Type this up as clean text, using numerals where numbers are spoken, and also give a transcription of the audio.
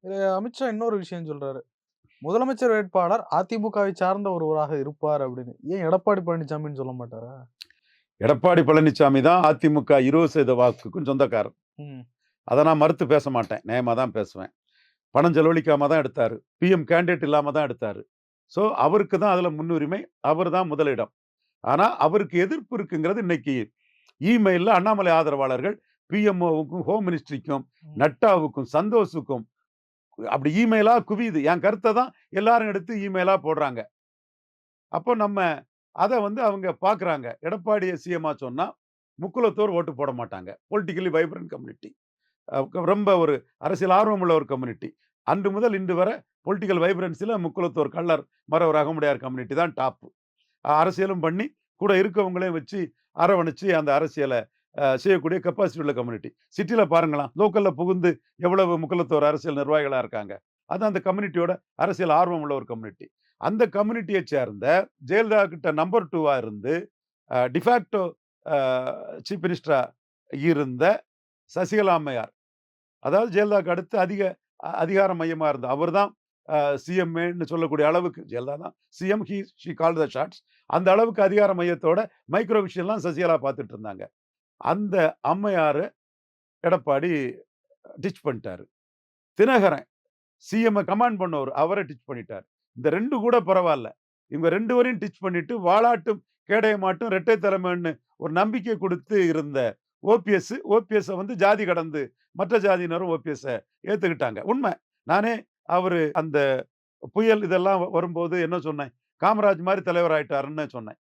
அமித்ஷா இன்னொரு விஷயம் சொல்றாரு. முதலமைச்சர் வேட்பாளர் அதிமுகவை சார்ந்த ஒருவராக இருப்பார் அப்படின்னு. ஏன் எடப்பாடி பழனிசாமின்னு சொல்ல மாட்டாரா? எடப்பாடி பழனிசாமி தான் அதிமுக 20% வாக்குக்கும் சொந்தக்காரர். ம். அத நான் மறுத்து பேச மாட்டேன். நியாயமா தான் பேசுவேன். பணம் செலவழிக்காம தான் எடுத்தாரு. பிஎம் கேண்டிடேட் இல்லாம தான் எடுத்தாரு. ஸோ அவருக்கு தான் அதுல முன்னுரிமை. அவர் தான் முதலிடம். ஆனா அவருக்கு எதிர்ப்பு இருக்குங்கிறது இன்னைக்கு இமெயில்ல அண்ணாமலை ஆதரவாளர்கள் பிஎம்ஓவுக்கும், ஹோம் மினிஸ்ட்ரிக்கும், ம். நட்டாவுக்கும், சந்தோஷுக்கும் அப்படி இமெயிலா குவியுது. என் கருத்த தான் எல்லாரும் எடுத்து இமெயிலா போடுறாங்க. அப்போ நம்ம அத வந்து அவங்க பார்க்குறாங்க. எடப்பாடிய சிஎம்மா சொன்னா, முக்குலத்தோர் ஓட்டு போட மாட்டாங்க. Politically vibrant community. ரொம்ப ஒரு அரசியல் ஆர்வம் உள்ள ஒரு கம்யூனிட்டி. அன்று முதல் இன்று வரை பொலிட்டிக்கல் வைப்ரன்சில முக்குலத்தோர், கள்ளர், மறவர், அகமுடையார் கம்யூனிட்டி தான் டாப். அரசியலும் பண்ணி, கூட இருக்கவங்களையும் வச்சு அரவணைச்சு அந்த அரசியல செய்யக்கூடிய கெப்பாசிட்டி உள்ள கம்யூனிட்டி. சிட்டில பாருங்களேன், லோக்கல்ல புகுந்து எவ்வளவு முக்குலத்தோர் அரசியல் நிர்வாகிகளா இருக்காங்க. அது அந்த கம்யூனிட்டியோட அரசியல் ஆர்வம் உள்ள ஒரு கம்யூனிட்டி. அந்த கம்யூனிட்டிய சேர்ந்த ஜெயலலிதா கிட்ட நம்பர் 2வா இருந்து டிஃபாக்டோ அ சீஃப் மினிஸ்டரா இருந்த சசிகலா அம்மையார். அதாவது ஜெயலலிதாவுக்கு அடுத்து அதிகார மையமா இருந்த அவர் தான் சிஎம்ஏன்னு சொல்லக்கூடிய அளவுக்கு ஜெயலலிதா தான் CM. She called the shots. அந்த அளவுக்கு அதிகார மையத்தோட மைக்ரோ விஷயம்லாம் சசிகலா பார்த்துட்டு இருந்தாங்க. அந்த அம்மையார எடப்பாடி டிச் பண்ணிட்டாரு. தினகரன் சிஎம்ம கமாண்ட் பண்ணவரு. அவர டிச் பண்ணிட்டாரு. இந்த 2 கூட பரவால்ல. இவங்க 2 வரையும் டிச் பண்ணிட்டு வாலாட்டும், கேடயமாட்டும் இரட்டை தலைமைன்னு ஒரு நம்பிக்கை குடுத்து இருந்த ஓபிஎஸ்ஸ வந்து ஜாதி கடந்து மற்ற ஜாதியினரும் ஓபிஎஸ்ஸ ஏத்துக்கிட்டாங்க. உண்ம. நானே அவரு அந்த புயல் இதெல்லாம் வரும்போது என்ன சொன்னேன்? காமராஜ் மாரி தலைவர் ஆயிட்டாருன்னு சொன்னேன்.